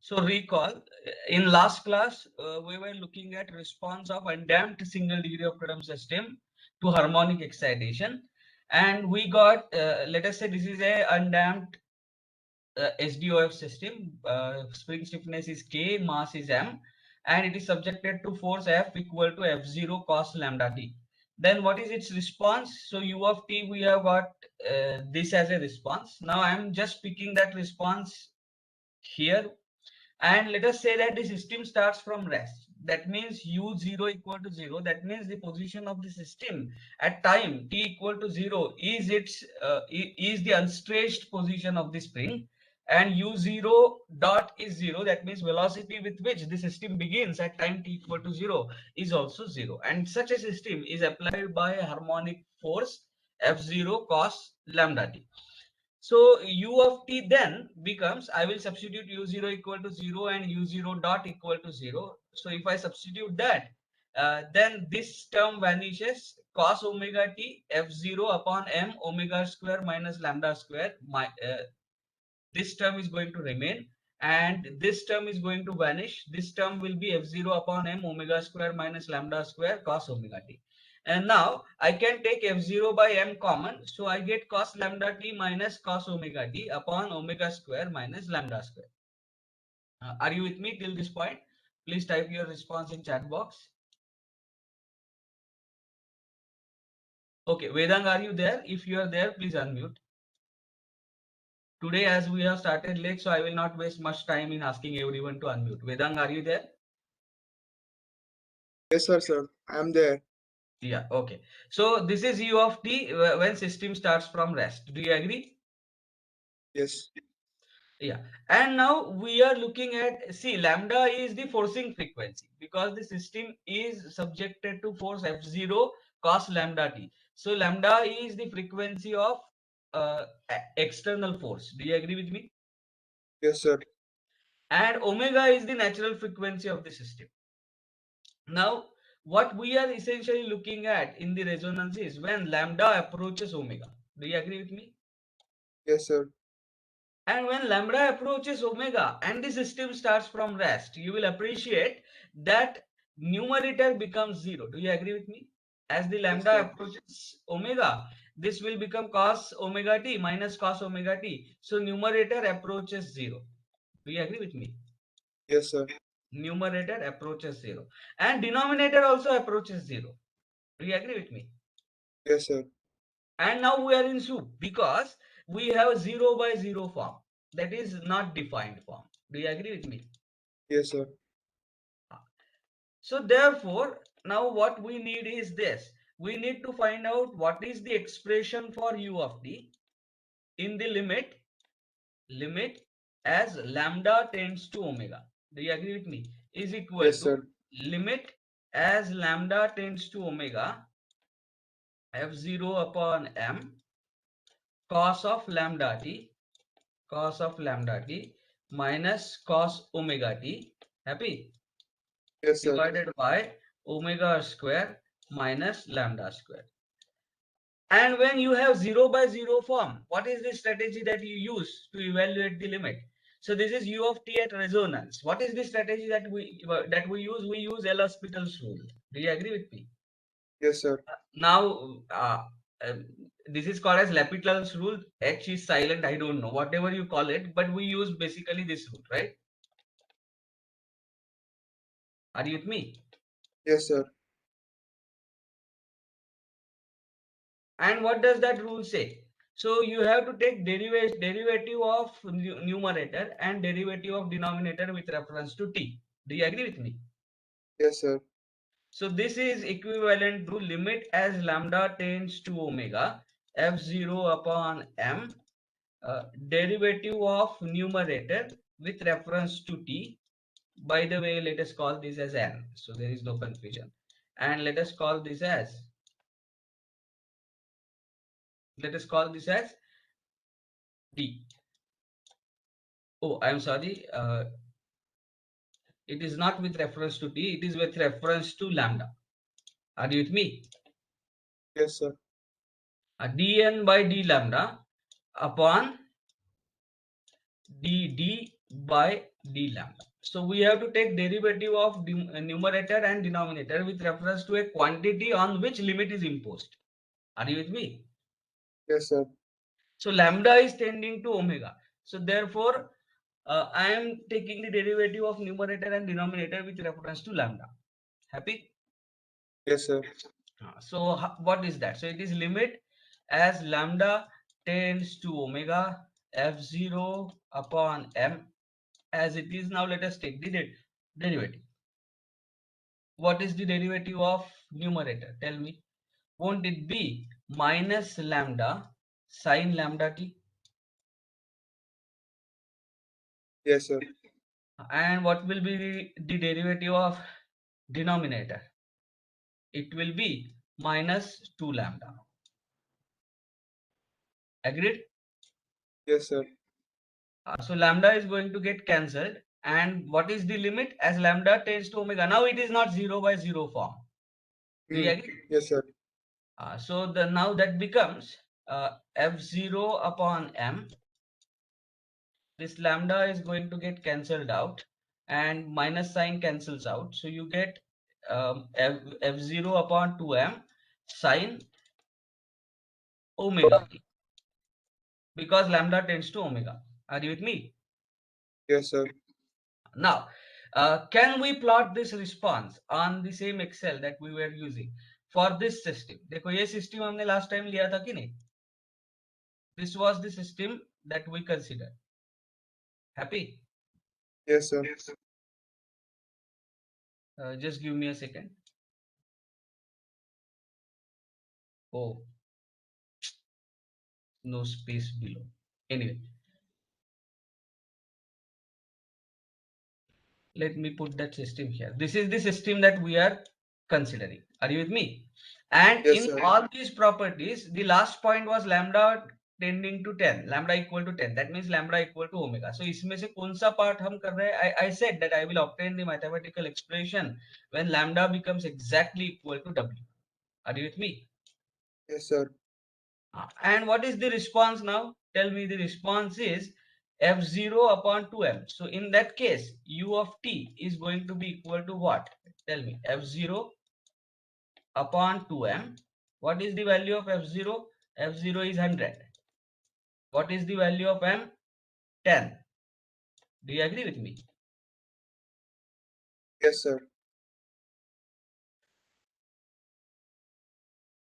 So recall, in last class, we were looking at response of undamped single degree of freedom system to harmonic excitation. And we got, let us say this is a undamped SDOF system. Spring stiffness is K, mass is M, and it is subjected to force F equal to F0 cos lambda T. Then what is its response? So U of T, we have got this as a response. Now I am just picking that response here, and let us say that the system starts from rest. That means u0 equal to 0. That means the position of the system at time t equal to 0 is is the unstretched position of the spring, and u0 dot is 0. That means velocity with which the system begins at time t equal to 0 is also 0, and such a system is applied by a harmonic force f0 cos lambda t. So u of t then becomes, I will substitute u0 equal to 0 and u0 dot equal to 0. So if I substitute that, then this term vanishes. Cos omega t f0 upon m omega square minus lambda square. This term is going to remain, and this term is going to vanish. This term will be f0 upon m omega square minus lambda square cos omega t. And now I can take f0 by m common, so I get cos lambda t minus cos omega t upon omega square minus lambda square. Are you with me till this point? Please type your response in chat box. Okay, Vedang, are you there? If you are there, please unmute. Today, as we have started late, so I will not waste much time in asking everyone to unmute. Vedang, are you there? Yes, sir. I am there. Yeah, okay. So this is u of t when system starts from rest. Do you agree? Yes. Yeah. And now we are looking at, see, lambda is the forcing frequency because the system is subjected to force F0 cos lambda t. So lambda is the frequency of external force. Do you agree with me? Yes, sir. And omega is the natural frequency of the system. Now, what we are essentially looking at in the resonance is when lambda approaches omega. Do you agree with me? Yes, sir. And when lambda approaches omega and the system starts from rest, you will appreciate that numerator becomes 0. Do you agree with me? As the Yes, lambda sir. approaches omega, this will become cos omega t minus cos omega t. So numerator approaches 0. Do you agree with me? Yes, sir. Numerator approaches 0. And denominator also approaches 0. Do you agree with me? Yes, sir. And now we are in soup because we have 0 by 0 form. That is not defined form. Do you agree with me? Yes, sir. So therefore, now what we need is this. We need to find out what is the expression for u of t in the limit as lambda tends to omega. Do you agree with me? Is equal Yes, to sir. limit as lambda tends to omega f0 upon m cos of lambda t minus cos omega t, happy, Yes, sir. divided by omega square minus lambda square. And when you have 0 by 0 form, what is the strategy that you use to evaluate the limit? So this is u of t at resonance. What is the strategy that we use? We use L'Hospital's rule. Do you agree with me? Yes, sir. Now, this is called as L'Hospital's rule. H is silent. I don't know, whatever you call it, but we use basically this rule, right? Are you with me? Yes, sir. And what does that rule say? So you have to take derivative of numerator and derivative of denominator with reference to t. Do you agree with me? Yes, sir. So this is equivalent to limit as lambda tends to omega f0 upon m, derivative of numerator with reference to t. By the way, let us call this as n. So there is no confusion. And let us call this as d. Oh, I'm sorry. It is not with reference to t, it is with reference to lambda. Are you with me? Yes, sir. Dn by d lambda upon dd by d lambda. So we have to take derivative of numerator and denominator with reference to a quantity on which limit is imposed. Are you with me? Yes, sir. So lambda is tending to omega. So therefore, I am taking the derivative of numerator and denominator with reference to lambda. Happy? Yes, sir. So what is that? So it is limit as lambda tends to omega f0 upon m as it is. Now let us take the derivative. What is the derivative of numerator? Tell me. Won't it be minus lambda sine lambda t? Yes, sir. And what will be the derivative of denominator? It will be minus 2 lambda. Agreed? Yes, sir. So lambda is going to get cancelled. And what is the limit? As lambda tends to omega. Now it is not 0 by 0 form. Do you agree? Yes, sir. So now that becomes f0 upon m. This lambda is going to get cancelled out and minus sign cancels out. So you get f0 upon 2m sine omega t because lambda tends to omega. Are you with me? Yes, sir. Now, can we plot this response on the same Excel that we were using for this system? देखो ये system हमने last time लिया था कि नहीं? This was the system that we considered. Happy? Yes, sir. Just give me a second. Oh, no space below. Anyway, let me put that system here. This is the system that we are considering. Are you with me? And Yes, in sir. all these properties, the last point was lambda tending to 10, lambda equal to 10. That means lambda equal to omega. So इसमें से कौन सा part हम कर रहे हैं? I said that I will obtain the mathematical expression when lambda becomes exactly equal to w. Are you with me? Yes, sir. And what is the response now? Tell me the response is f0 upon 2m. So in that case, u of t is going to be equal to what? Tell me f0 upon 2m. What is the value of f0? F0 is 100. What is the value of m? 10. Do you agree with me? Yes, sir.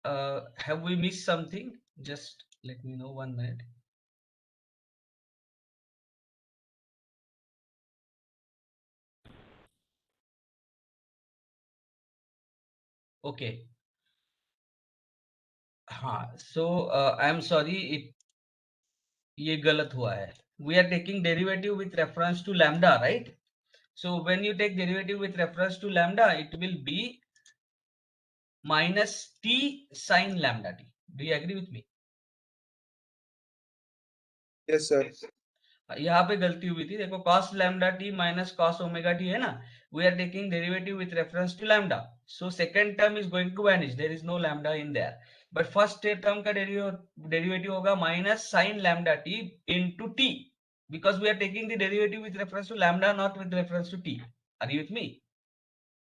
Have we missed something? Just let me know 1 minute. Okay. हाँ, so I'm sorry, ये गलत हुआ है. We are taking derivative with reference to lambda, right? So when you take derivative with reference to lambda, it will be minus t sine lambda t. Do you agree with me? Yes, sir. यहाँ पे गलती हुई थी. देखो cos lambda t minus cos omega t है ना. We are taking derivative with reference to lambda. So second term is going to vanish. There is no lambda in there. But first term का derivative होगा minus sine lambda t into t. Because we are taking the derivative with reference to lambda, not with reference to t. Are you with me?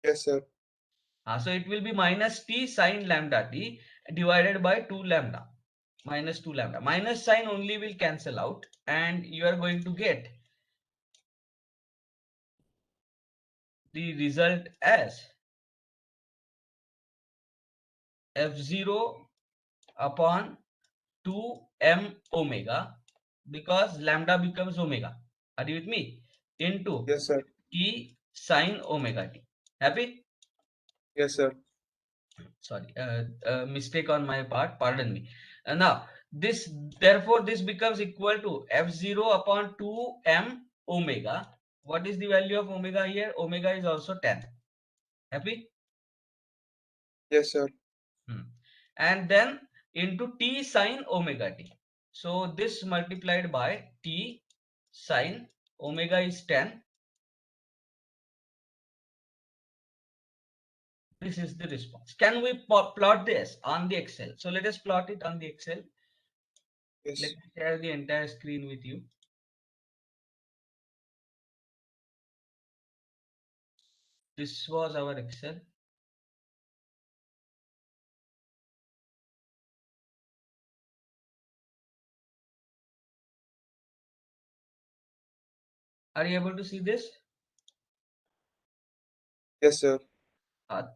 Yes, sir. So it will be minus t sine lambda t divided by 2 lambda. Minus 2 lambda. Minus sign only will cancel out and you are going to get the result as f0 upon 2m omega because lambda becomes omega. Are you with me? Into Yes, sir. t sine omega t. Happy? Yes, sir. Sorry, mistake on my part. Pardon me. Now, this therefore this becomes equal to f0 upon 2m omega. What is the value of omega here? Omega is also 10. Happy? Yes, sir. And then into t sine omega t. So this multiplied by t sine omega is 10. This is the response. Can we plot this on the Excel? So let us plot it on the Excel. Yes. Let me share the entire screen with you. This was our Excel. Are you able to see this? Yes, sir.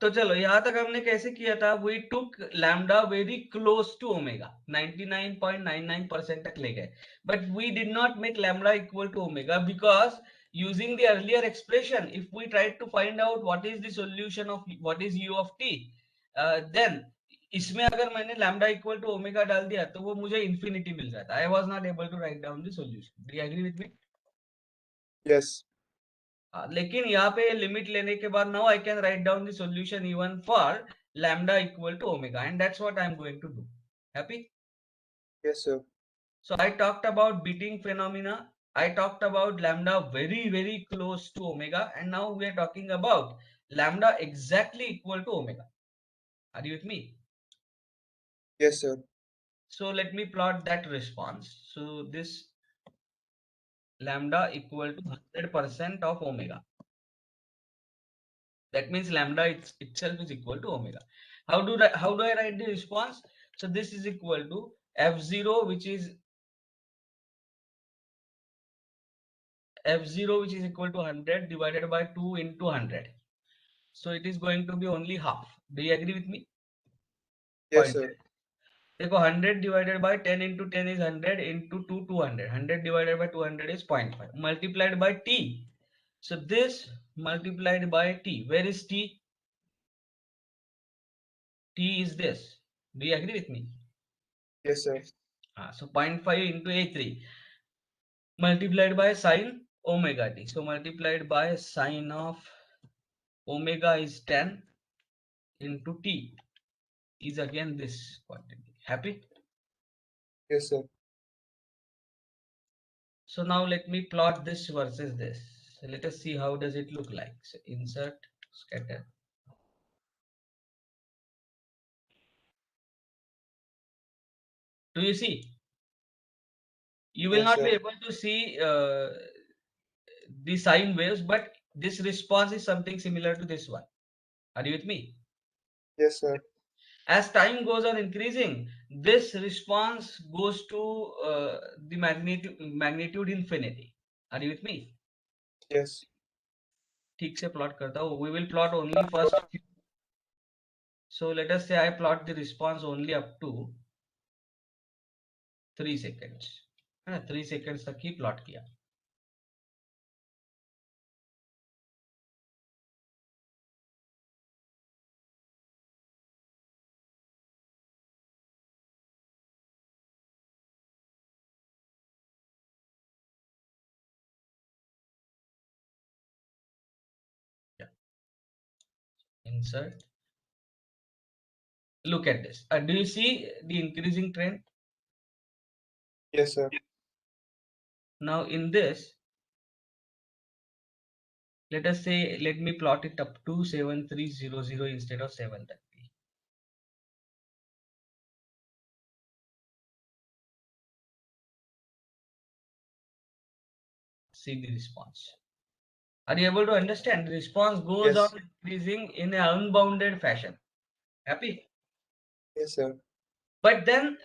तो चलो यहाँ तक हमने कैसे किया था, we took lambda very close to omega, 99.99% तक ले गए, but we did not make lambda equal to omega because using the earlier expression, if we tried to find out what is the solution of what is u of t, then इसमें अगर मैंने lambda equal to omega डाल दिया तो वो मुझे infinity मिल जाता. I was not able to write down the solution. Do you agree with me? Yes. लेकिन यहाँ पे लिमिट लेने के बाद now I can write down the solution even for lambda equal to omega, and that's what I am going to do. Happy? Yes, sir. So I talked about beating phenomena, I talked about lambda very close to omega, and now we are talking about lambda exactly equal to omega. Are you with me? Yes, sir. So let me plot that response. So this lambda equal to 100% of omega. That means lambda itself is equal to omega. How do I write the response? So this is equal to f0, which is equal to 100 divided by 2 into 100. So it is going to be only half. Do you agree with me? Yes, sir. देखो 100 divided by 10 into 10 is 100 into 2 200. 100 divided by 200 is 0.5 multiplied by t. So this multiplied by t. Where is t? T is this. Do you agree with me? Yes, sir. So 0.5 into a3 multiplied by sine omega t. So multiplied by sine of omega is 10 into t is again this quantity. Happy? Yes, sir. So now let me plot this versus this. So let us see how does it look like. So insert, scatter. Do you see? You will Yes, not be sir. able to see the sine waves, but this response is something similar to this one. Are you with me? Yes, sir. As time goes on increasing, this response goes to the magnitude infinity. Are you with me? Yes. ठीक से plot करता हूँ. We will plot only first. So let us say I plot the response only up to 3 seconds. 3 seconds तक ही plot किया. Insert. Look at this. Do you see the increasing trend? Yes, sir. Now in this, let us say, let me plot it up to 7300 instead of 730. See the response. Are you able to understand? The response goes Yes. on increasing in an unbounded fashion. Happy? Yes, sir. But then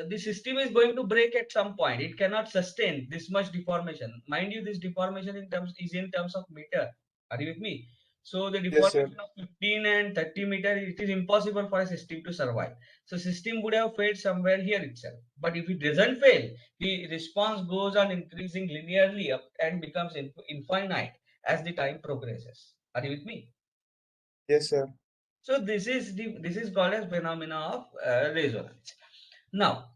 the system is going to break at some point. It cannot sustain this much deformation. Mind you, this deformation is in terms of meter. Are you with me? So the Yes, sir. deformation of 15 and 30 meter, it is impossible for a system to survive. So system would have failed somewhere here itself. But if it doesn't fail, the response goes on increasing linearly up and becomes infinite as the time progresses. Are you with me? Yes, sir. So this is called as phenomena of resonance. Now,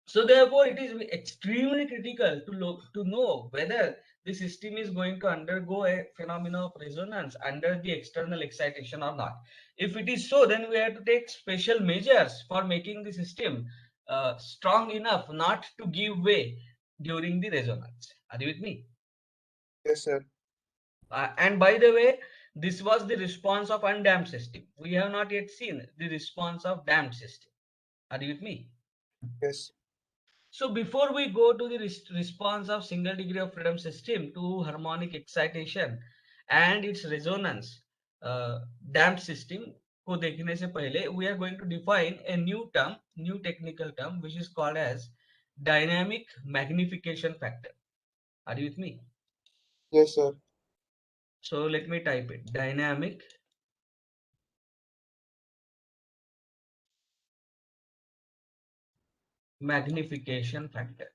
so therefore, it is extremely critical to know whether the system is going to undergo a phenomena of resonance under the external excitation or not. If it is so, then we have to take special measures for making the system strong enough not to give way during the resonance. Are you with me? Yes, sir. And by the way, this was the response of undamped system. We have not yet seen the response of damped system. Are you with me? Yes. So before we go to the response of single degree of freedom system to harmonic excitation and its resonance damped system को देखने से पहले we are going to define a new technical term which is called as dynamic magnification factor. Are you with me? Yes, sir. So let me type it. Dynamic magnification factor.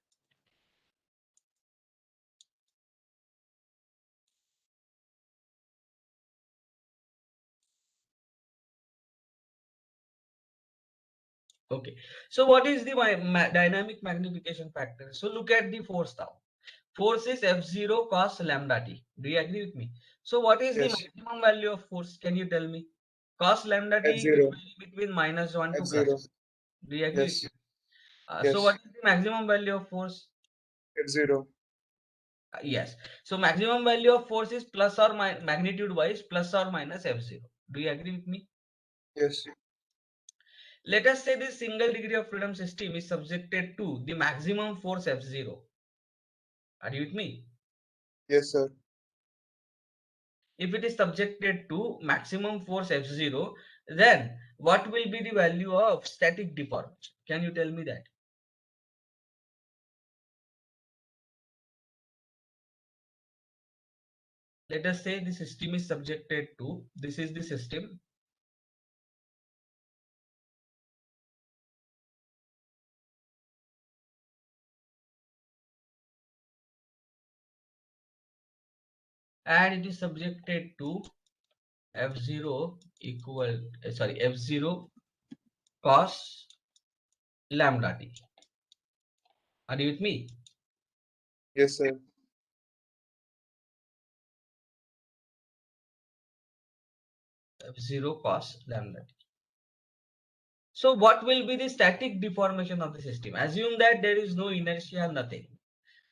Okay. So what is the dynamic magnification factor? So look at the force now. Force is F0 cos lambda t. Do you agree with me? So what is the Yes. maximum value of force? Can you tell me? Cos lambda t will F0. vary between -1 to plus. F0. Do you agree with Yes. me? So what Yes. is the maximum value of force? F0. Yes. So maximum value of force is plus or minus magnitude wise plus or minus F0. Do you agree with me? Yes. Let us say this single degree of freedom system is subjected to the maximum force F0. Are you with me? Yes, sir. If it is subjected to maximum force F0, then what will be the value of static deformation? Can you tell me that? Let us say the system is subjected to, this is the system, and it is subjected to F0 equal, sorry, F0 cos lambda t. Are you with me? Yes, sir. F0 cos lambda t. So what will be the static deformation of the system? Assume that there is no inertia, nothing.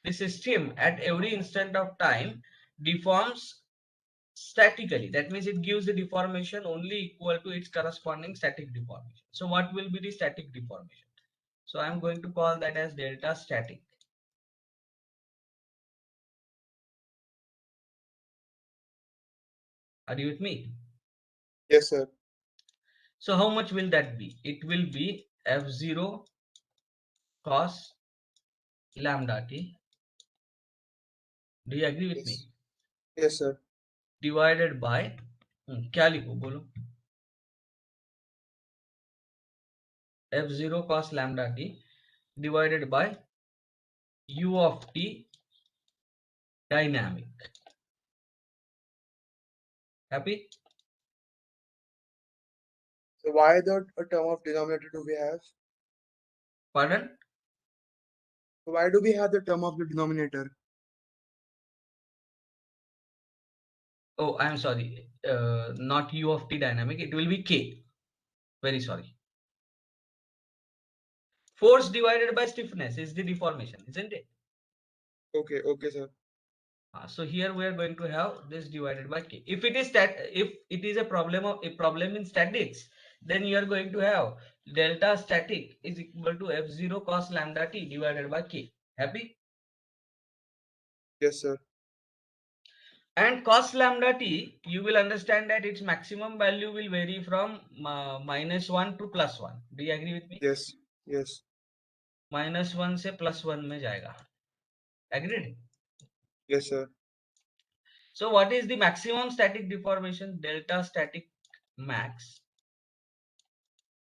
The system at every instant of time deforms statically. That means it gives the deformation only equal to its corresponding static deformation. So what will be the static deformation? So I am going to call that as delta static. Are you with me? Yes, sir. So how much will that be? It will be F0 cos lambda t. Do you agree with me? Yes. Yes, sir. Divided by क्या लिखूं बोलो? F0 cos lambda t divided by u of t dynamic. Happy? So why the a term of denominator do we have? Pardon? So why do we have the term of the denominator? Oh, I'm sorry. Not u of t dynamic. It will be k. Very sorry. Force divided by stiffness is the deformation, isn't it? Okay. Okay, sir. So here we are going to have this divided by k. If it is stat, if it is a problem in statics, then you are going to have delta static is equal to F0 cos lambda t divided by k. Happy? Yes, sir. And cos lambda t, you will understand that its maximum value will vary from -1 to +1. Do you agree with me? Yes. Yes. -1 से +1 में जाएगा. Agreed? Yes, sir. So what is the maximum static deformation? Delta static max.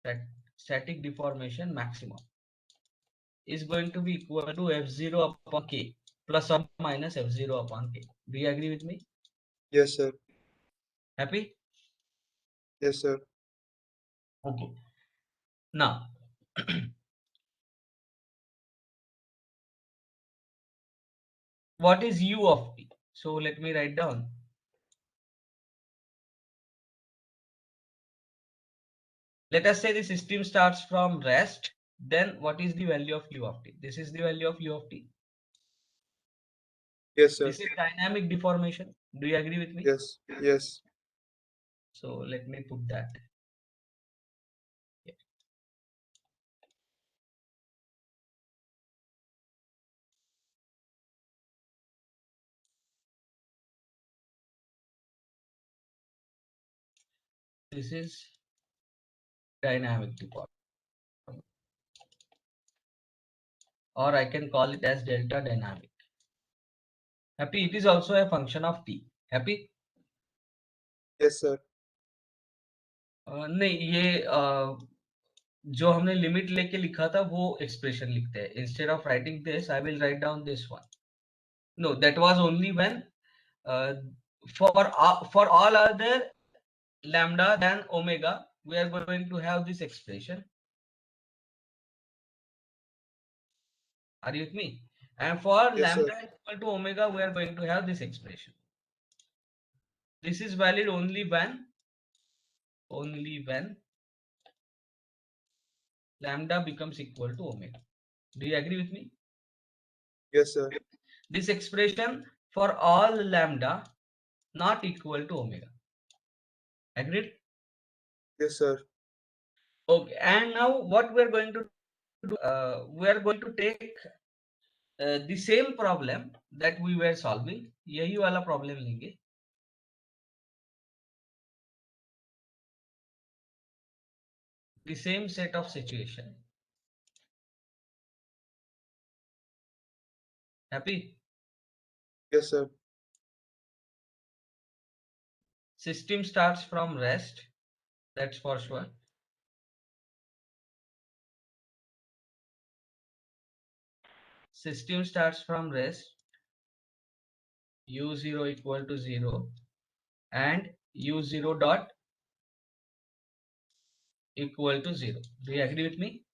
That static deformation maximum is going to be equal to F0 upon K plus or minus F0 upon K. Do you agree with me? Yes, sir. Happy? Yes, sir. Okay. Now, what is U of T? So let me write down. Let us say the system starts from rest. Then what is the value of U of T? This is the value of U of T. Yes, sir. This is dynamic deformation. Do you agree with me? Yes. Yes. So let me put that. this is dynamic deformity, or I can call it as delta dynamic. Happy? It is also a function of t. Happy? Yes, sir. नहीं, ये जो हमने limit लेके लिखा था वो expression लिखते हैं. Instead of writing this I will write down this one. No, that was only when for all other lambda than omega we are going to have this expression. Are you with me? And for Yes, lambda sir. equal to omega we are going to have this expression. This is valid only when lambda becomes equal to omega. Do you agree with me? Yes, sir. This expression for all lambda not equal to omega. Agreed? Yes, sir. Okay, and now what we are going to do, we are going to take the same problem that we were solving. यही वाला problem लेंगे. The same set of situation. Happy? Yes, sir. System starts from rest, that's for sure. System starts from rest, u0 equal to 0 and u0 dot equal to 0. Do you agree with me?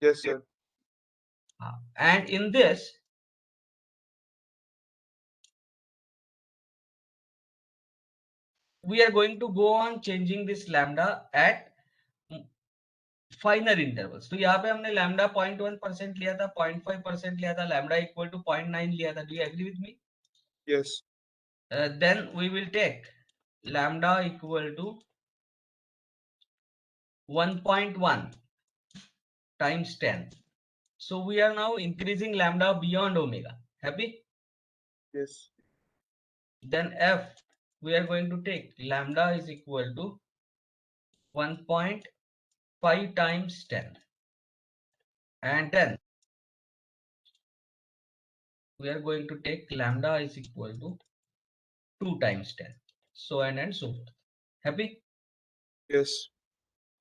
Yes, sir. And in this, we are going to go on changing this lambda at final intervals. तो यहाँ पे हमने lambda 0.1% लिया था, 0.5% लिया था, lambda equal to 0.9 लिया था. Do you agree with me? Yes. Then we will take lambda equal to 1.1 times 10. So we are now increasing lambda beyond omega. Happy? Yes. Then f, we are going to take lambda is equal to 1.5 times 10, and then we are going to take lambda is equal to 2 times 10, so on and so forth. Happy? Yes.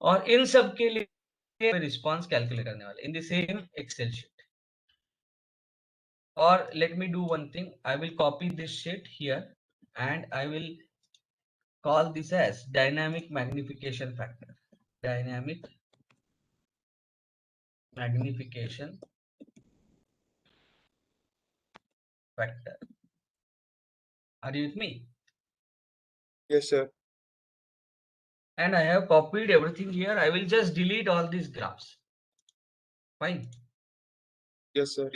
और इन सब के लिए response calculate करने वाले in the same Excel sheet. और let me do one thing. I will copy this sheet here and I will call this as dynamic magnification factor. Dynamic magnification factor. Are you with me? Yes, sir. And I have copied everything here. I will just delete all these graphs. Fine. Yes, sir.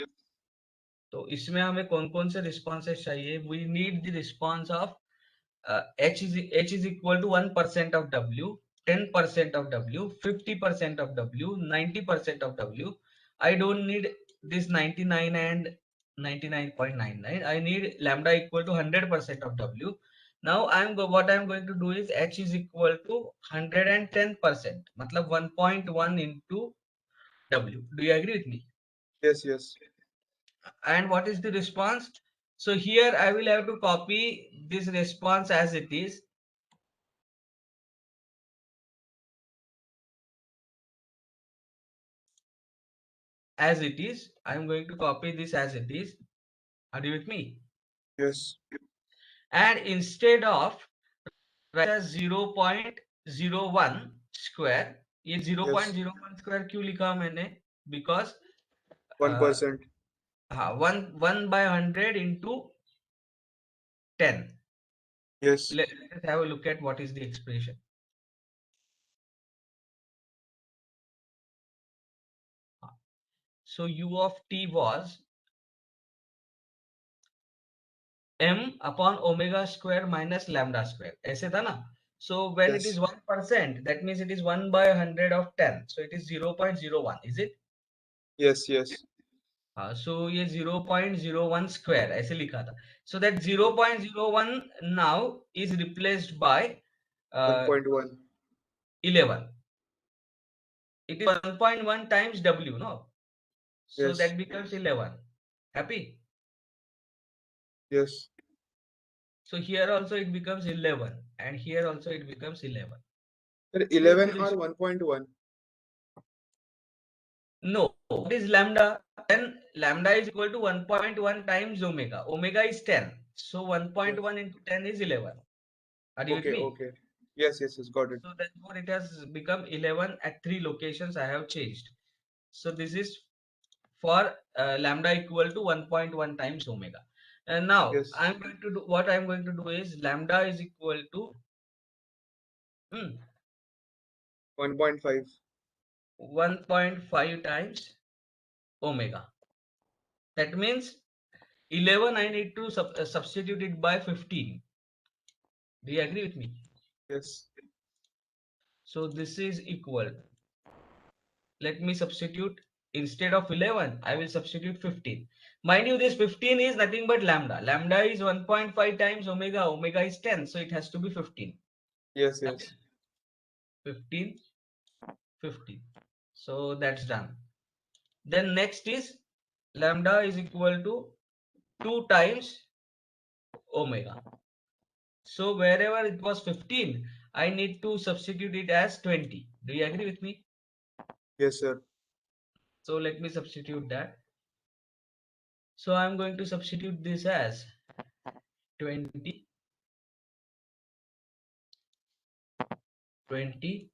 तो इसमें हमें कौन कौन से responses चाहिए? We need the response of h is equal to 1% of W, 10% of W, 50% of W, 90% of W. I don't need this 99 and 99.99. I need lambda equal to 100% of W. Now what I'm going to do is h is equal to 110%, मतलब 1.1 into W. Do you agree with me? Yes, yes. And what is the response? So here I will have to copy this response as it is. As it is, I'm going to copy this as it is. Are you with me? Yes. And instead of write as 0.01 square, ये 0.01 square क्यों लिखा मैंने? Because 1%. हाँ, 1 by 100 into 10. Yes. Let's have a look at what is the expression. So u of t was m upon omega square minus lambda square. ऐसे था ना? So when it Yes. is 1%, that means it is 1 by 100 of 10. So it is 0.01. Is it? Yes, yes. So ये 0.01 square ऐसे लिखा था. So that 0.01 now is replaced by 1.1. 11. It is 1.1 times W, no? So Yes. that becomes 11. Happy? Yes. So here also it becomes 11, and here also it becomes 11. Sir, So 11 it or is 1.1? no. What is lambda? Then lambda is equal to 1.1 times omega. Omega is 10. So Yes. 1.1 into 10 is 11. Are you with Okay, me? okay. Yes, yes, yes, got it. So therefore it has become 11 at 3 locations I have changed. So this is for lambda equal to 1.1 times omega. And now Yes. I'm going to do what I'm going to do is lambda is equal to 1.5. 1.5 times omega. That means 11 I need to substitute it by 15. Do you agree with me? Yes. So this is equal. Let me substitute instead of 11, I will substitute 15. Mind you, this 15 is nothing but lambda. Lambda is 1.5 times omega. Omega is 10, so it has to be 15. Yes, yes. 15, 15. So that's done. Then next is lambda is equal to 2 times omega. So wherever it was 15, I need to substitute it as 20. Do you agree with me? Yes, sir. So let me substitute that. So I'm going to substitute this as 20, 20,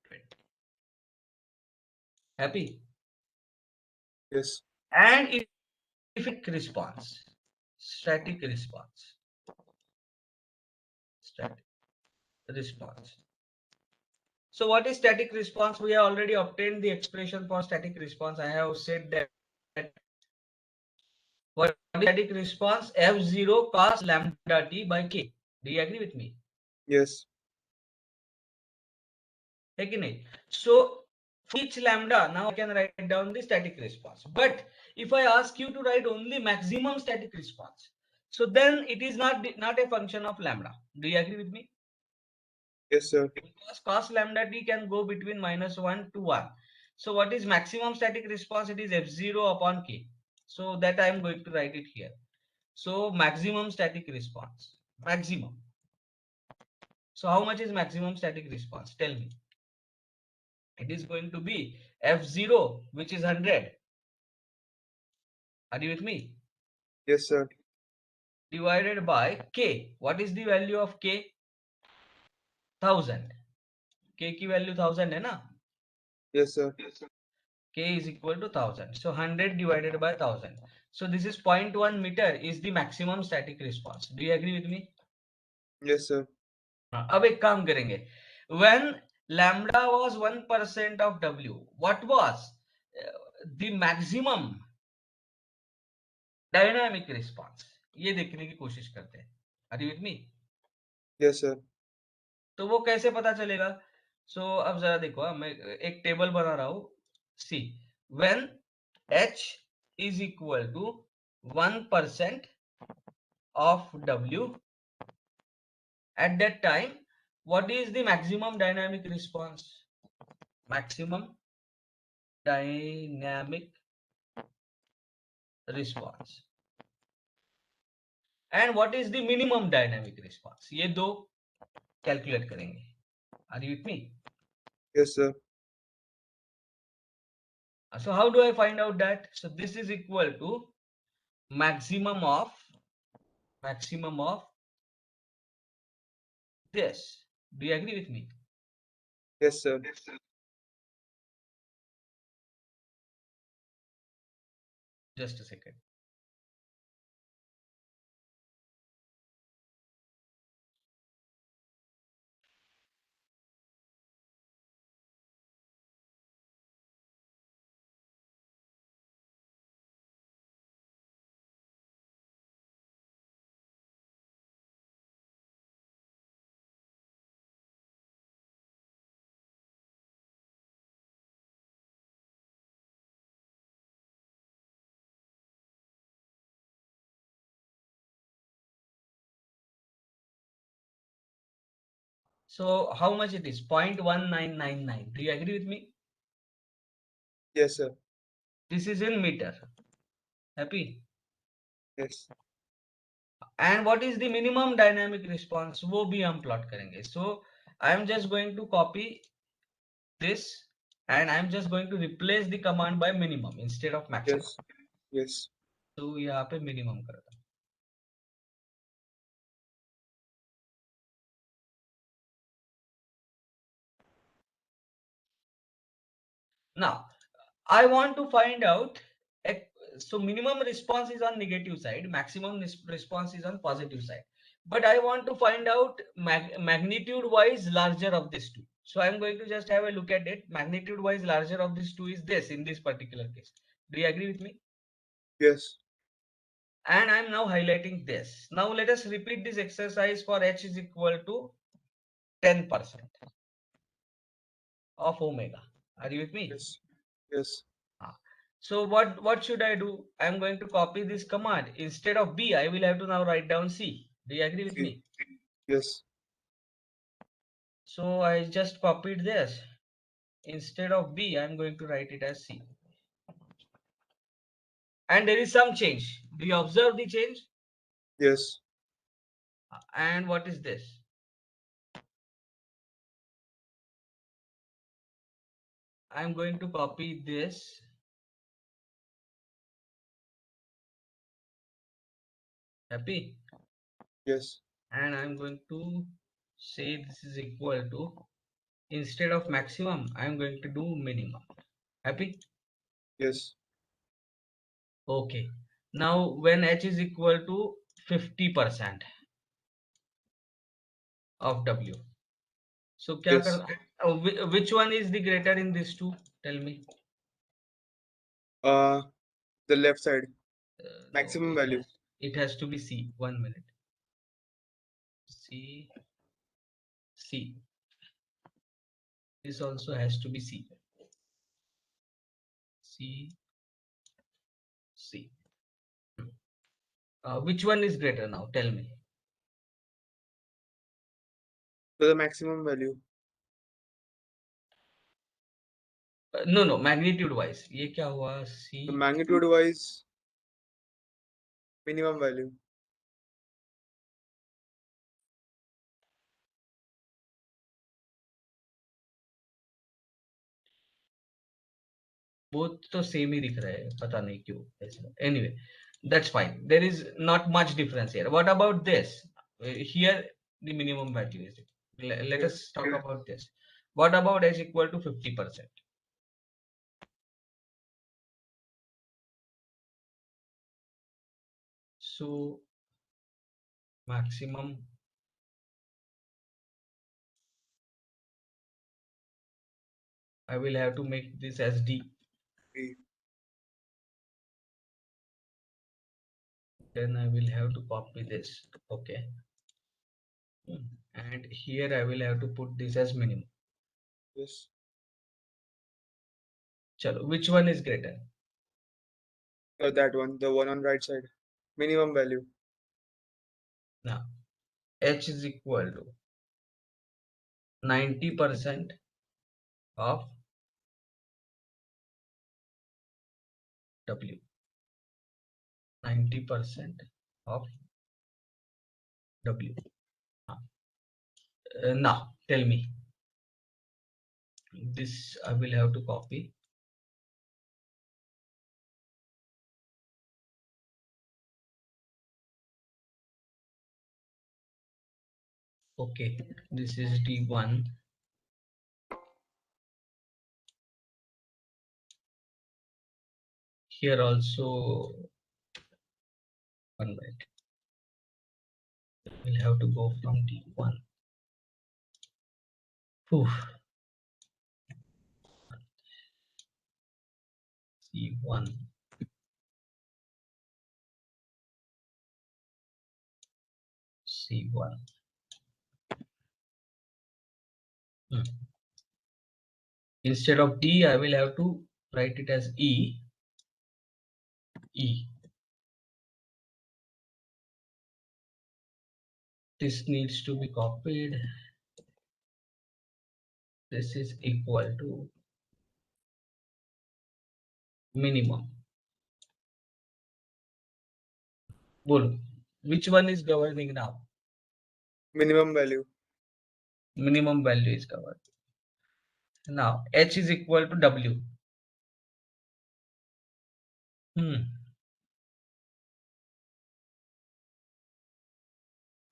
20. Happy? Yes. And if it response, static response, static response. So what is static response? We have already obtained the expression for static response. I have said that what is static response? F0 cos lambda t by k. Do you agree with me? Yes. Okay, so for each lambda, now I can write down the static response. But if I ask you to write only maximum static response, so then it is not a function of lambda. Do you agree with me? Yes, sir. Because cos lambda t can go between -1 to 1. So what is maximum static response? It is f0 upon k. So that I am going to write it here. So maximum static response. Maximum. So how much is maximum static response? Tell me. It is going to be f0, which is 100. Are you with me? Yes, sir. Divided by k. What is the value of k? 1000. K की value 1000 है ना? Yes, sir. K is equal to 1000. So 100 divided by 1000. So this is 0.1 meter is the maximum static response. Do you agree with me? Yes, sir. अब एक काम करेंगे. When lambda was 1% of W, what was the maximum dynamic response? ये देखने की कोशिश करते हैं. Are you with me? Yes, sir. तो वो कैसे पता चलेगा? सो अब जरा देखो, मैं एक टेबल बना रहा हूं. See when H is equal to 1% of W at that time, what is the maximum dynamic response? Maximum dynamic response. And what is the minimum dynamic response? ये दो कैलकुलेट करेंगे. Are you with me? Yes, sir. So how do I find out that? So this is equal to maximum of this. Do you agree with me? Yes, sir. Just a second. So how much it is? 0.1999. Do you agree with me? Yes, sir. This is in meter. Happy? Yes. And what is the minimum dynamic response? वो भी हम plot करेंगे. So I am just going to copy this and I am just going to replace the command by minimum instead of maximum. Yes. Yes. तो यहाँ पे minimum कर दूँ. Now I want to find out. So minimum response is on negative side, maximum response is on positive side. But I want to find out magnitude wise larger of these two. So I'm going to just have a look at it. Magnitude wise larger of these two is this in this particular case. Do you agree with me? Yes. And I'm now highlighting this. Now let us repeat this exercise for h is equal to 10% of omega. Are you with me? Yes. Yes. So what should I do? I'm going to copy this command. Instead of B, I will have to now write down C. Do you agree with C. me? Yes. So I just copied this. Instead of B, I'm going to write it as C. And there is some change. Do you observe the change? Yes. And what is this? I'm going to copy this. Happy? Yes. And I'm going to say this is equal to, instead of maximum, I'm going to do minimum. Happy? Yes. Okay. Now when h is equal to 50% of W. So क्या Yes. कर which one is the greater in these two? Tell me. Uh, the left side. No, Maximum value. it has to be C. 1 minute. C. C. This also has to be C. C. C. Which one is greater now? Tell me. So the maximum value. No, magnitude wise. ये क्या हुआ? C. The magnitude wise, minimum value. Both तो same ही दिख रहा है. पता नहीं क्यों ऐसा. Anyway, that's fine. There is not much difference here. What about this? Here the minimum value is. Let us Yes. talk about this. What about h equal to 50%? So maximum I will have to make this as D. B. Then I will have to copy this. Okay. And here I will have to put this as minimum. Yes. Chalo, which one is greater? That one. The one on right side. Minimum value. Now h is equal to 90% of W. 90% of W. Now tell me. This I will have to copy. Okay, this is D1. Here also 1 minute. We'll have to go from D1. Oof. C1. C1. Instead of D, I will have to write it as E. E. This needs to be copied. this is equal to minimum. Bolo, which one is governing now? Minimum value. Minimum value is covered. Now H is equal to W.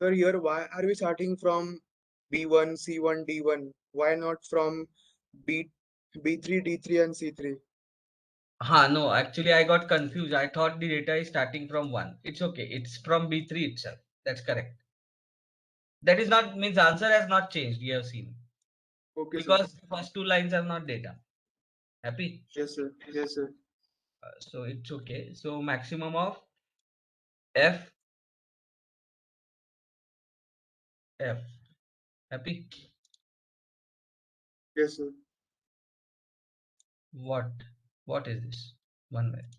Sir, here why are we starting from B1, C1, D1? Why not from B B3, D3 and C3? No, actually I got confused. I thought the data is starting from 1. It's okay. It's from B3 itself. That's correct. That is not means answer has not changed. You have seen Okay, sir. because the first two lines are not data. Happy? Yes, sir. Yes, sir. So it's okay. So maximum of F. Happy? Yes, sir. What? What is this? One minute.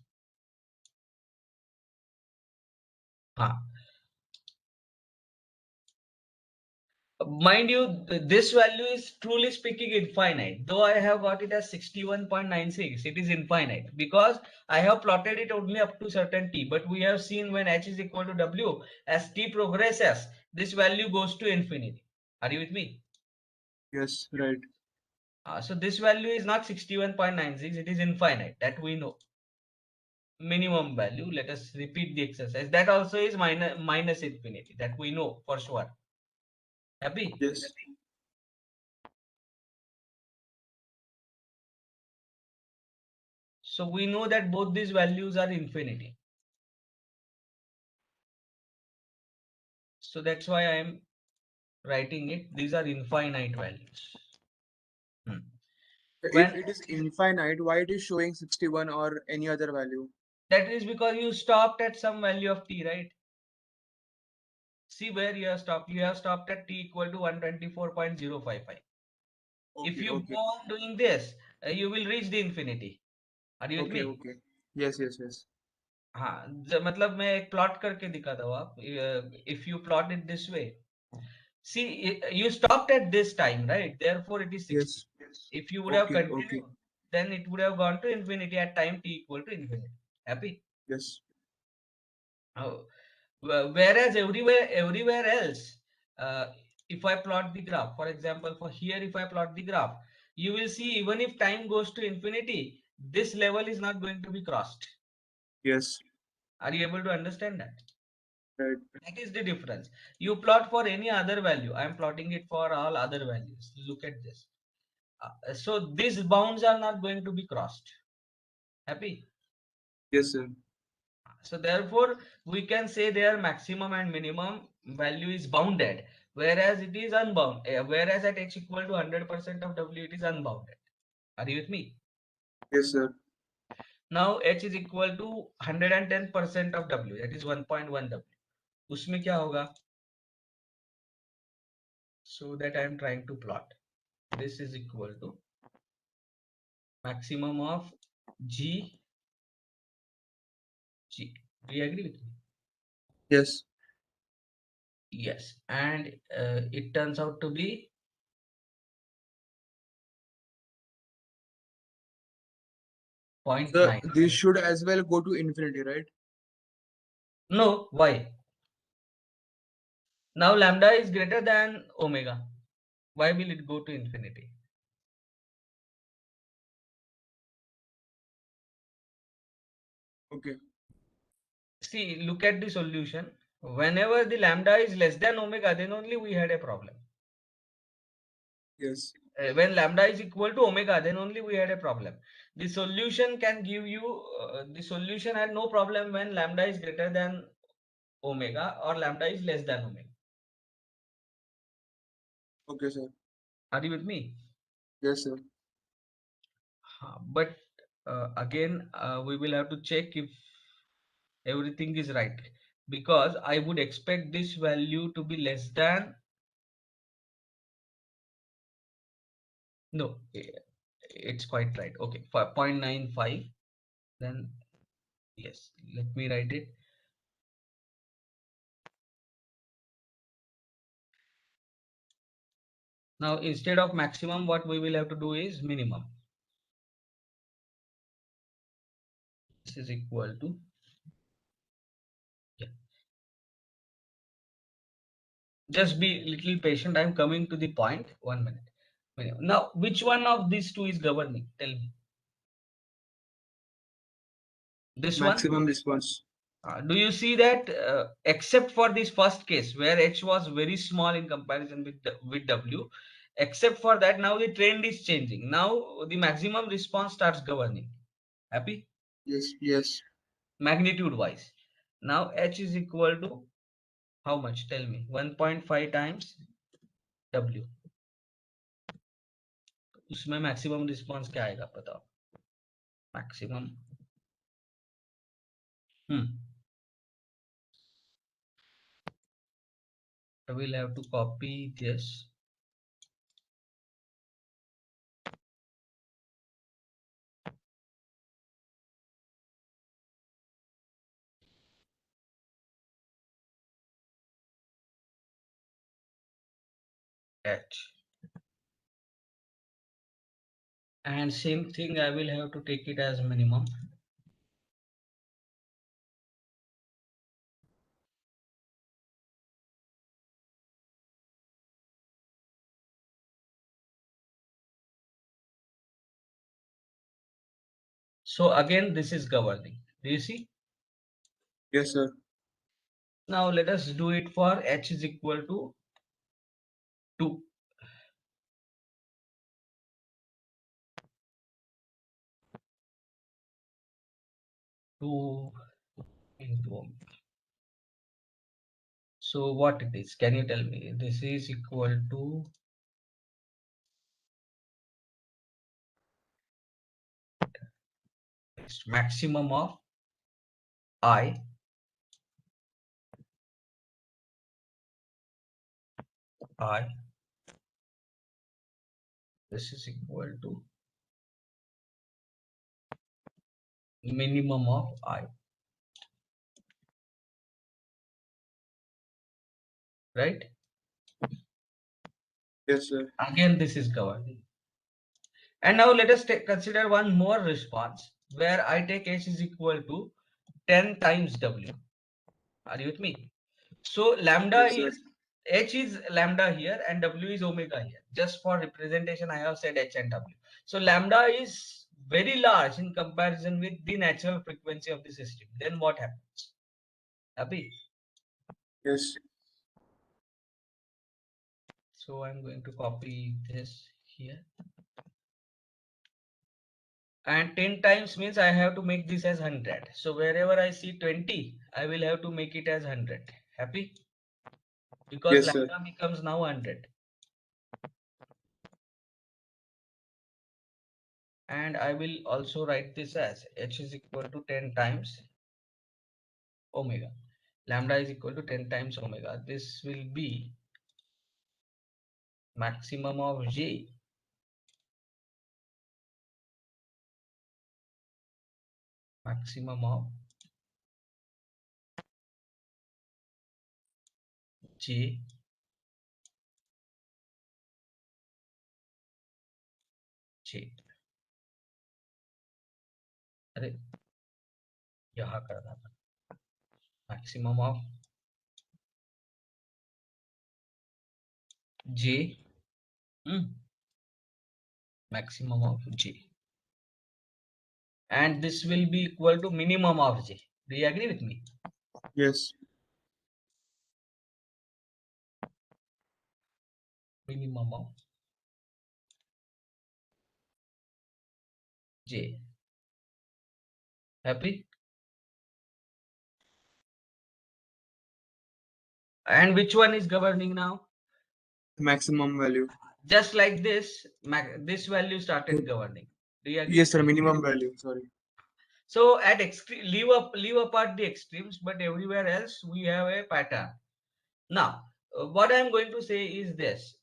Mind you, this value is truly speaking infinite. Though I have got it as 61.96, it is infinite because I have plotted it only up to certain t. But we have seen when h is equal to w, as t progresses, this value goes to infinity. Are you with me? Yes, right. So this value is not 61.96, it is infinite. That we know. Minimum value, let us repeat the exercise. That also is minus infinity. That we know for sure. Happy? Yes. So we know that both these values are infinity. So that's why I am writing it. These are infinite values. If When it is infinite, why it is showing 61 or any other value? that is because you stopped at some value of t, right? See where you have stopped. You have stopped at t equal to 124.055. If Okay, you okay. go on doing this, you will reach the infinity. Are you with Okay, me? okay. Yes, yes, yes. हाँ मतलब मैं एक plot करके दिखाता हूँ आप if you plot it this way. See, you stopped at this time, right? Therefore, it is 60. Yes. If you would have Okay, okay. continued, then it would have gone to infinity at time t equal to infinity. Happy? Yes. Oh, whereas everywhere else, if I plot the graph, for example, for here, if I plot the graph, you will see even if time goes to infinity, this level is not going to be crossed. Yes. Are you able to understand that? Right. That is the difference. You plot for any other value. I am plotting it for all other values. Look at this. So these bounds are not going to be crossed. Happy? Yes, sir. So therefore, we can say their maximum and minimum value is bounded, whereas it is unbound. Whereas at h equal to 100% of w, it is unbounded. Are you with me? Yes, sir. Now h is equal to 110% of w, that is 1.1 w. उसमें क्या होगा? So that I am trying to plot. This is equal to maximum of g. Do you agree with me? Yes. Yes, and it turns out to be So 0.9. this should as well go to infinity, right? No, why? Now lambda is greater than omega. Why will it go to infinity? Okay. See, look at the solution. Whenever the lambda is less than omega, then only we had a problem. Yes. When lambda is equal to omega, then only we had a problem. The solution can give you, the solution had no problem when lambda is greater than omega or lambda is less than omega. Okay, sir. Are you with me? Yes, sir. But again, we will have to check if everything is right, because I would expect this value to be less than, no, it's quite right. Okay, 0.95. Then yes, let me write it. Now instead of maximum, what we will have to do is minimum. This is equal to, yeah. Just be little patient. I'm coming to the point. 1 minute. Now, which one of these two is governing? Tell me. This one. Maximum response. Do you see that except for this first case where H was very small in comparison with W, except for that, now the trend is changing. Now the maximum response starts governing. Happy? Yes, yes. Magnitude wise. Now H is equal to how much? Tell me. 1.5 times W. उसमें maximum response क्या आएगा बताओ? Maximum. I will have to copy this. H. And same thing, I will have to take it as minimum. So again, this is governing. Do you see? Yes, sir. Now let us do it for H is equal to 2. 2 into omega. So what it is? Can you tell me? This is equal to maximum of I this is equal to minimum of I, right? Yes, sir. Again, this is governing. And now let us consider one more response where I take H is equal to 10 times W. Are you with me? So lambda Yes, sir. is H is lambda here and W is omega here. Just for representation, I have said H and W. So lambda is very large in comparison with the natural frequency of the system. Then what happens? Happy? Yes. So I'm going to copy this here. And 10 times means I have to make this as 100. So wherever I see 20, I will have to make it as 100. Happy? Because Yes, sir. lambda becomes now 100. And I will also write this as H is equal to 10 times omega. Lambda is equal to 10 times omega. This will be maximum of J maximum of J J. अरे यहाँ करना था maximum of J maximum of J. And this will be equal to minimum of J. Do you agree with me? Yes. Minimum of J. Happy? And which one is governing now? Maximum value. Just like this, this value started governing. Do you agree? Yes, sir. Minimum value. Sorry. So at leave apart the extremes, but everywhere else we have a pattern. Now, what I am going to say is this: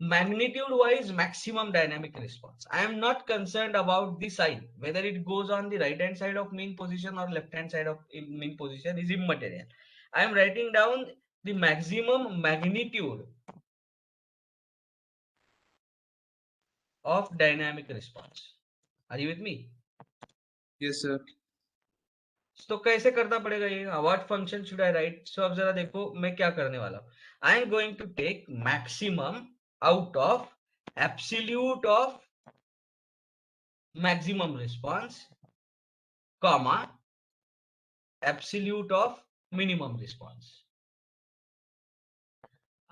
magnitude-wise maximum dynamic response. I am not concerned about the sign, whether it goes on the right hand side of mean position or left hand side of mean position is immaterial. I am writing down the maximum magnitude of dynamic response. Are you with me? Yes, sir. तो कैसे करना पड़ेगा ये? What function should I write? So अब जरा देखो मैं क्या करने वाला हूं. I am going to take maximum out of absolute of maximum response comma absolute of minimum response.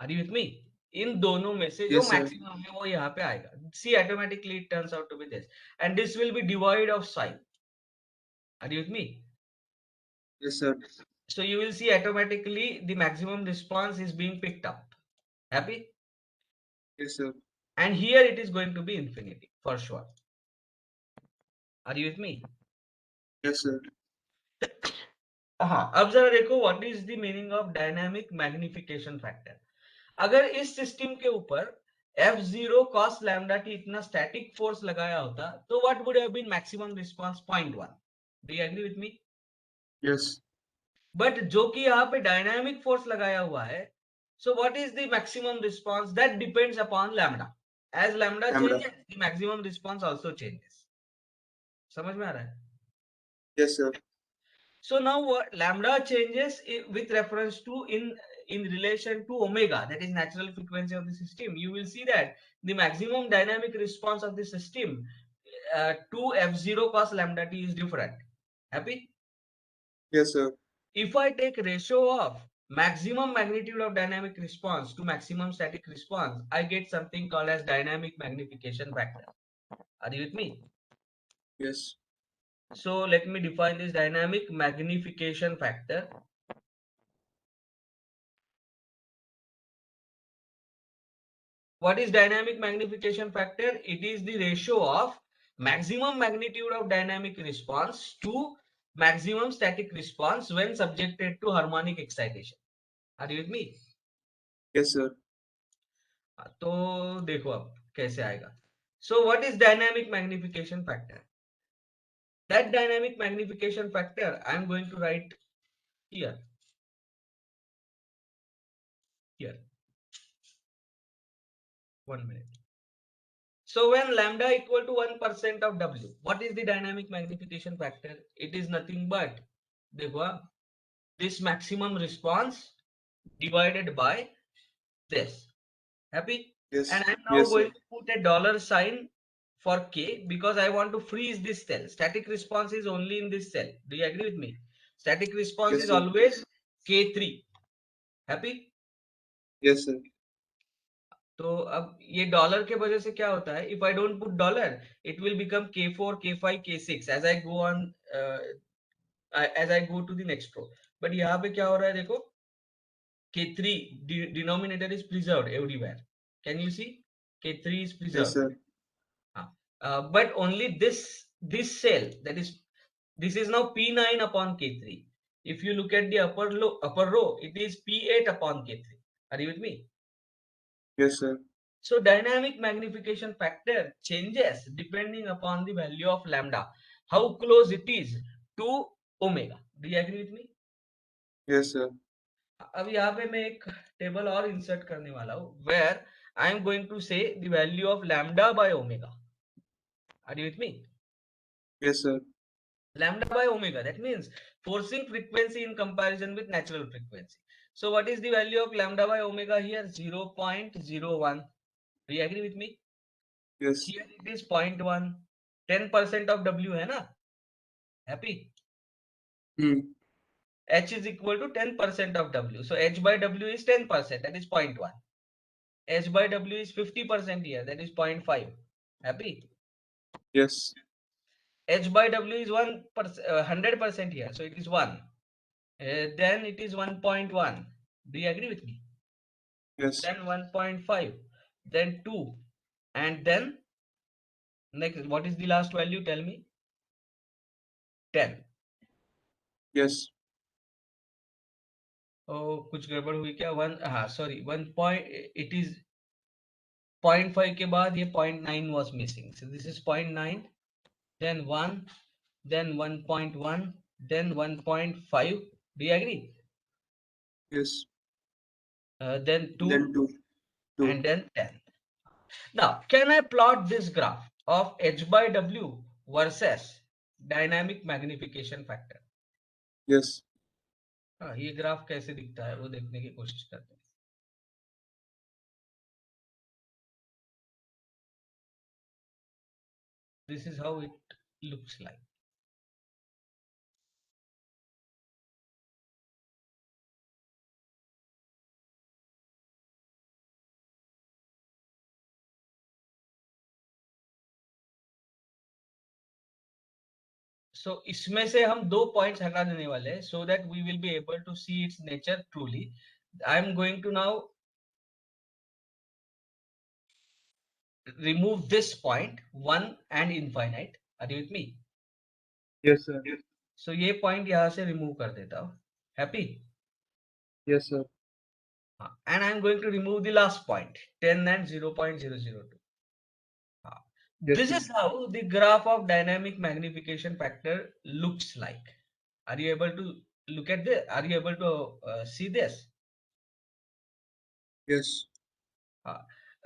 Are you with me? इन दोनों में से जो Yes, sir. मैक्सिमम है वो यहाँ पे आएगा. See automatically it turns out to be this and this will be divide of sign. Are you with me? Yes, sir. So you will see automatically the maximum response is being picked up. Happy? Yes, sir. And here it is going to be infinity for sure. Are you with me? Yes, sir. हाँ, अब जरा देखो what is the meaning of dynamic magnification factor. अगर इस system के ऊपर F0 cos lambda t इतना static force लगाया होता तो what would have been maximum response 0.1. Do you agree with me? Yes. But जो कि यहाँ पे डायनामिक फोर्स लगाया हुआ है, so what is the maximum response? That depends upon lambda. As lambda Lambda. changes, the maximum response also changes. समझ में आ रहा है? Yes, sir. So now what lambda changes with reference to in relation to omega, that is natural frequency of the system. You will see that the maximum dynamic response of the system to F0 cos lambda t is different. Happy? Yes, sir. If I take ratio of maximum magnitude of dynamic response to maximum static response, I get something called as dynamic magnification factor. Are you with me? Yes. So let me define this dynamic magnification factor. What is dynamic magnification factor? It is the ratio of maximum magnitude of dynamic response to maximum static response when subjected to harmonic excitation. Are you with me? Yes, sir. तो देखो अब कैसे आएगा. So what is dynamic magnification factor? That dynamic magnification factor I am going to write here. Here. 1 minute. So when lambda equal to 1% of W, what is the dynamic magnification factor? It is nothing but देखो this maximum response divided by this. Happy? Yes. And I'm now Yes, sir. going to put a dollar sign for K because I want to freeze this cell. Static response is only in this cell. Do you agree with me? Static response Yes, is sir. always K3. Happy? Yes, sir. तो अब ये dollar के वजह से क्या होता है? If I don't put dollar, it will become K4, K5, K6 as I go on, as I go to the next row. But यहाँ पे क्या हो रहा है देखो? K3 denominator is preserved everywhere. Can you see? K3 is Yes, preserved. sir. But only this cell, that is, this is now P9 upon K3. If you look at the upper row, it is P8 upon K3. Are you with me? Yes, sir. So dynamic magnification factor changes depending upon the value of lambda, how close it is to omega. Do you agree with me? Yes, sir. अब यहाँ पे मैं एक table और insert करने वाला हूँ where I am going to say the value of lambda by omega. Are you with me? Yes, sir. Lambda by omega, that means forcing frequency in comparison with natural frequency. So what is the value of lambda by omega here? 0.01. Do you agree with me? Yes. Here it is 0.1. 10% of W है ना? Happy? H is equal to 10% of W. So H by W is 10%, that is 0.1. H by W is 50% here, that is 0.5. Happy? Yes. H by W is 100% here, so it is 1. Then it is 1.1. Do you agree with me? Yes. Then 1.5, then 2, and then next, what is the last value? Tell me. 10. Yes. Oh, कुछ गड़बड़ हुई क्या? 1, हाँ, sorry, 1 point, it is 0.5 के बाद ये 0.9 was missing. So this is 0.9, then 1, then 1.1, then 1.5. Do you agree? Yes. Then 2, Then two. and then 10. Now, can I plot this graph of h by w versus dynamic magnification factor? Yes. हाँ, ये graph कैसे दिखता है वो देखने की कोशिश करते हैं. This is how it looks like. So इसमें से हम दो पॉइंट्स हटा देने वाले हैं so that we will be able to see its nature truly. I am going to now remove this point 1 and infinite. Are you with me? Yes, sir. So ये point यहाँ से रिमूव कर देता हूँ. Happy? Yes, sir. And I am going to remove the last point 10 and 0.002. Yes, This sir. is how the graph of dynamic magnification factor looks like. Are you able to look at this? Are you able to see this? Yes.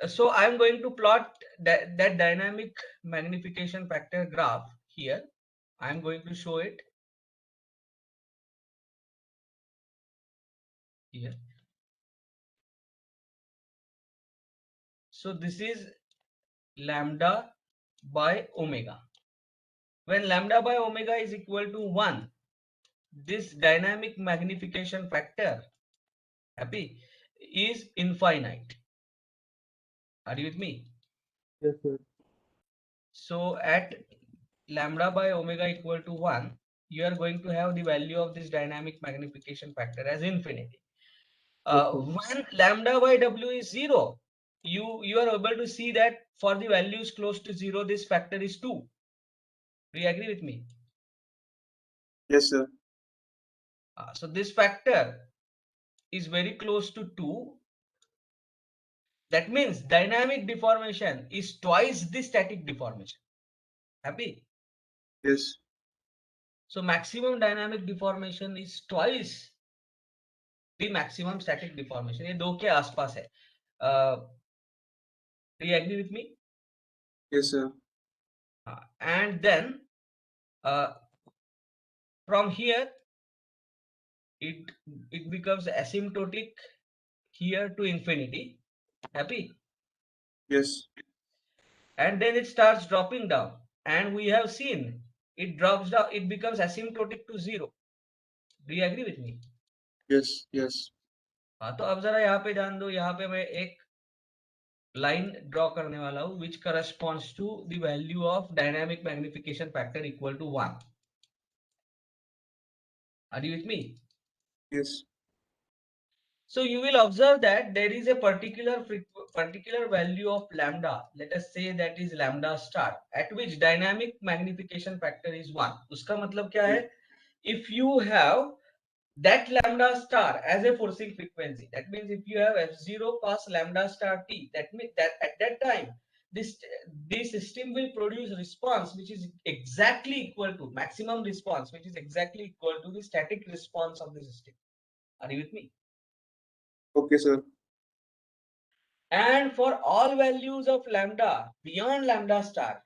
So I'm going to plot that dynamic magnification factor graph here. I'm going to show it here. So this is lambda by omega. When lambda by omega is equal to 1, this dynamic magnification factor, happy, is infinite. Are you with me? Yes, sir. So at lambda by omega equal to 1, you are going to have the value of this dynamic magnification factor as infinity. When lambda by w is 0, you are able to see that for the values close to 0, this factor is 2. Do you agree with me? Yes, sir. So this factor is very close to 2. That means dynamic deformation is twice the static deformation. Happy? Yes. So maximum dynamic deformation is twice the maximum static deformation. ये दो के आसपास है. Do you agree with me? Yes, sir. And then from here it becomes asymptotic here to infinity. Happy? Yes. And then it starts dropping down, and we have seen it drops down, it becomes asymptotic to 0. Do you agree with me? Yes. Yes. हाँ, तो अब जरा यहाँ पे ध्यान दो. यहाँ पे मैं एक लाइन ड्रॉ करने वाला हूँ which corresponds to the value of dynamic magnification factor equal to 1. Are you with me? Yes. So you will observe that there is a particular value of lambda. Let us say that is lambda star, at which dynamic magnification factor is 1. उसका मतलब क्या है? If you have that lambda star as a forcing frequency, that means if you have f0 cos lambda star t, that means that at that time this system will produce response which is exactly equal to maximum response, which is exactly equal to the static response of the system. Are you with me? Okay, sir. And for all values of lambda beyond lambda star,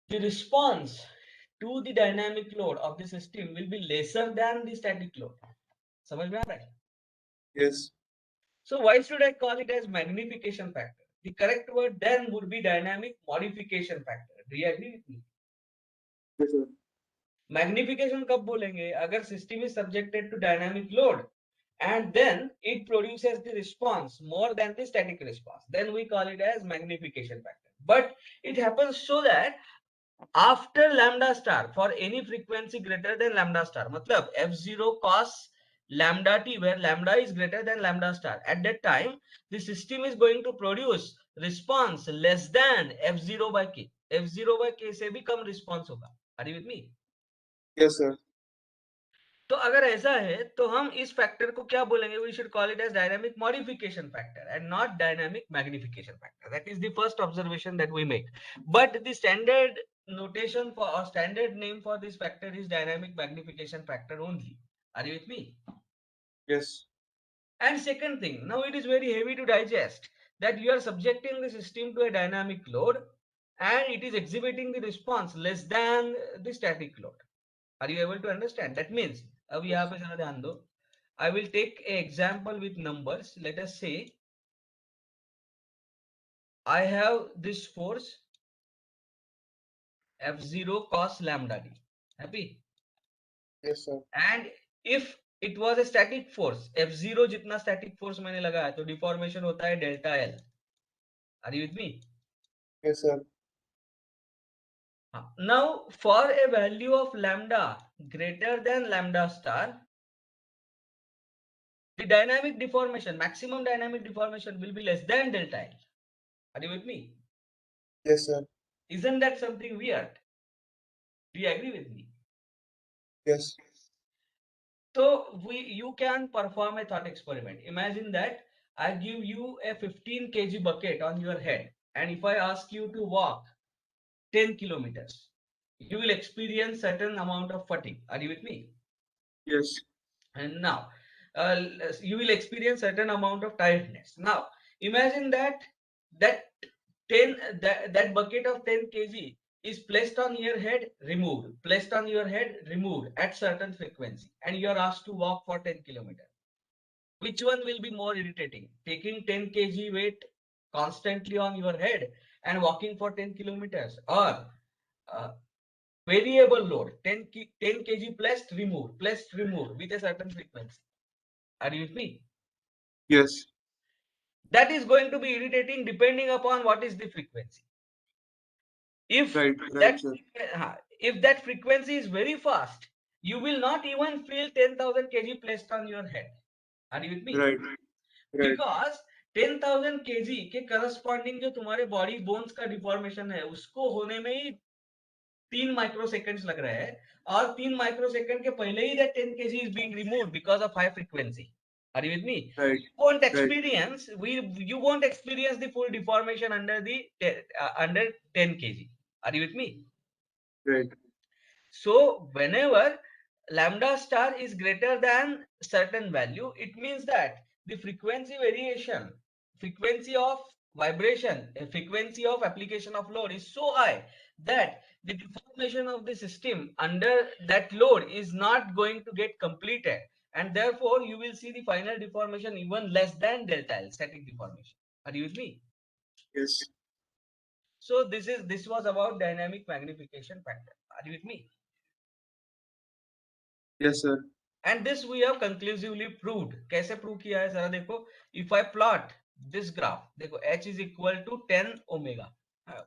the response to the dynamic load of the system will be lesser than the static load. समझ में आ रहा है? Yes. So why should I call it as magnification factor? The correct word then would be dynamic modification factor. Do you agree with me? Yes, sir. Magnification कब बोलेंगे? अगर system is subjected to dynamic load and then it produces the response more than the static response, then we call it as magnification factor. But it happens so that after lambda star, for any frequency greater than lambda star, मतलब f0 cos lambda t, where lambda is greater than lambda star, at that time the system is going to produce response less than f0 by k. f0 by k से भी कम response होगा. Are you with me? Yes, sir. तो अगर ऐसा है तो हम इस फैक्टर को क्या बोलेंगे? We should call it as dynamic modification factor and not dynamic magnification factor. That is the first observation that we make. But the standard notation for or standard name for this factor is dynamic magnification factor only. Are you with me? Yes. And second thing, now it is very heavy to digest. that you are subjecting the system to a dynamic load and it is exhibiting the response less than the static load. Are you able to understand? That means, अब यहाँ पे जरा ध्यान दो. I will take an example with numbers. Let us say I have this force F0 cos lambda d. Happy? Yes, sir. And if it was a static force, F0 जितना static force मैंने लगाया तो deformation होता है delta L. Are you with me? Yes, sir. Now, for a value of lambda greater than lambda star, the dynamic deformation, maximum dynamic deformation will be less than delta L. Are you with me? Yes, sir. Isn't that something weird? Do you agree with me? Yes. So you can perform a thought experiment. Imagine that I give you a 15 kg bucket on your head, and if I ask you to walk 10 kilometers, you will experience certain amount of fatigue. Are you with me? Yes. And now you will experience certain amount of tiredness. Now imagine that that 10 that bucket of 10 kg is placed on your head, removed, placed on your head, removed at certain frequency, and you are asked to walk for 10 kilometers. Which one will be more irritating? Taking 10 kg weight constantly on your head and walking for 10 kilometers, or uh, variable load 10 kg placed, removed with a certain frequency? Are you with me? Yes. That is going to be irritating depending upon what is the frequency. If Right. that Right, sir. if that frequency is very fast, you will not even feel 10,000 kg placed on your head. Are you with me? Right. Right. Because 10,000 kg के corresponding जो तुम्हारे body bones का deformation है उसको होने में ही 3 microseconds लग रहा है, और 3 microsecond के पहले ही that 10 kg is being removed because of high frequency. Are you with me? Right. You won't experience the full deformation under 10 kg. Are you with me? Right. So whenever lambda star is greater than certain value, it means that the frequency variation, frequency of vibration, frequency of application of load is so high that the deformation of the system under that load is not going to get completed, and therefore you will see the final deformation even less than delta L, static deformation. Are you with me? Yes. So this was about dynamic magnification factor. Are you with me? Yes, sir. And this we have conclusively proved. कैसे prove किया है जरा देखो. If I plot this graph, देखो h is equal to 10 omega.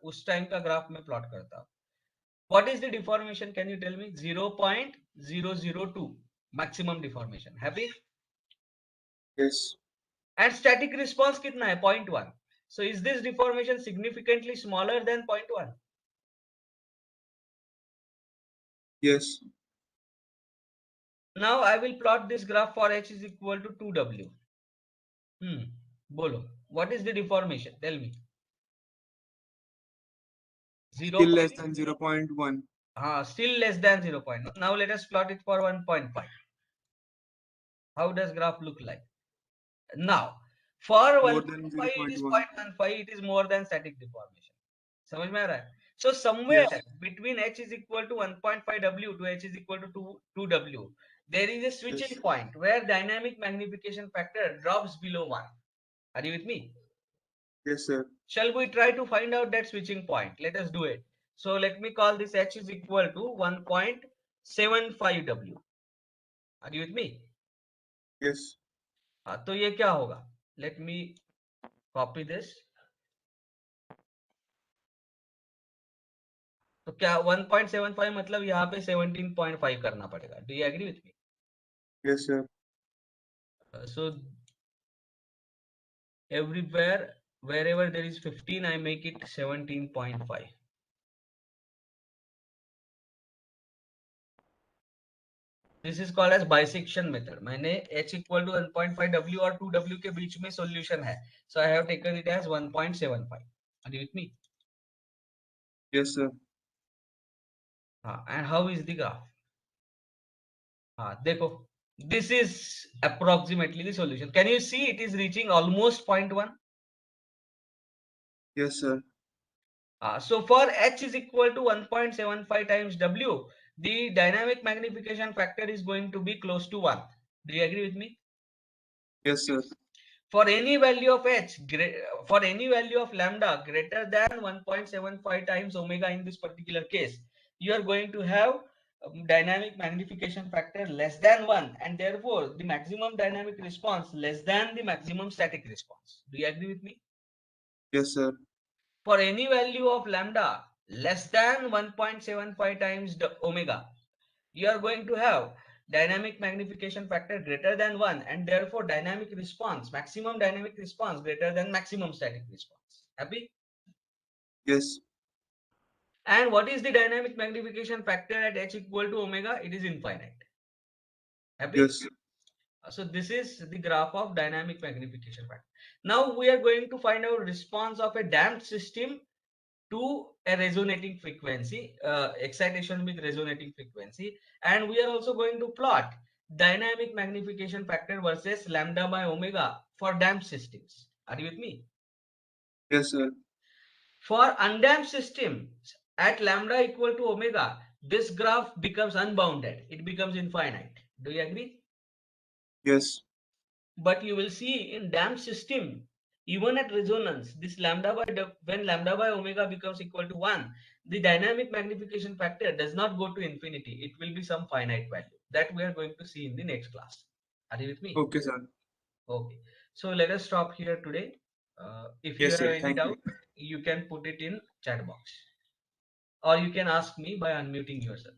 उस time का graph में plot करता हूं. What is the deformation? Can you tell me? 0.002 maximum deformation. Happy? Yes. And static response कितना है? 0.1. So is this deformation significantly smaller than 0.1? Yes. Now I will plot this graph for h is equal to 2w. Bolo. What is the deformation? Tell me. Still less than 0.1. Still less than 0.1. Now let us plot it for 1.5. How does graph look like? Now, for More 1.5 than it is 0.1. 0.15, it is more than static deformation. समझ में आ रहा है? So somewhere Yes. between h is equal to 1.5 w to h is equal to 2 w, there is a switching Yes. point where dynamic magnification factor drops below 1. Are you with me? Yes, sir. Shall we try to find out that switching point? Let us do it. So let me call this h is equal to 1.75 w. Are you with me? Yes. तो ये क्या होगा? Let me copy this. तो क्या 1.75 मतलब यहाँ पे 17.5 करना पड़ेगा. Do you agree with me? Yes, sir. So everywhere, wherever there is 15, I make it 17.5. This is called as bisection method. मैंने h equal to 1.5 w और 2 w के बीच में solution है. So I have taken it as 1.75. Are you with me? Yes, sir. And how is the graph? देखो, this is approximately the solution. Can you see it is reaching almost 0.1? Yes, sir. So for H is equal to 1.75 times W, the dynamic magnification factor is going to be close to 1. Do you agree with me? Yes, sir. For any value of H, for any value of lambda greater than 1.75 times omega in this particular case, you are going to have dynamic magnification factor less than 1, and therefore the maximum dynamic response less than the maximum static response. Do you agree with me? Yes, sir. For any value of lambda less than 1.75 times the omega, you are going to have dynamic magnification factor greater than 1, and therefore dynamic response, maximum dynamic response greater than maximum static response. Happy? Yes. And what is the dynamic magnification factor at H equal to omega? It is infinite. Happy? Yes. So this is the graph of dynamic magnification factor. Now we are going to find out response of a damped system to a resonating frequency, excitation with resonating frequency, and we are also going to plot dynamic magnification factor versus lambda by omega for damped systems. Are you with me? Yes, sir. For undamped systems at lambda equal to omega, this graph becomes unbounded. It becomes infinite. Do you agree? Yes. But you will see in damped system, even at resonance, this lambda by when lambda by omega becomes equal to 1, the dynamic magnification factor does not go to infinity. It will be some finite value that we are going to see in the next class. Are you with me? Okay, sir. Okay. So let us stop here today. If you Yes, have sir. any Thank you. doubt, you can put it in chat box, or you can ask me by unmuting yourself.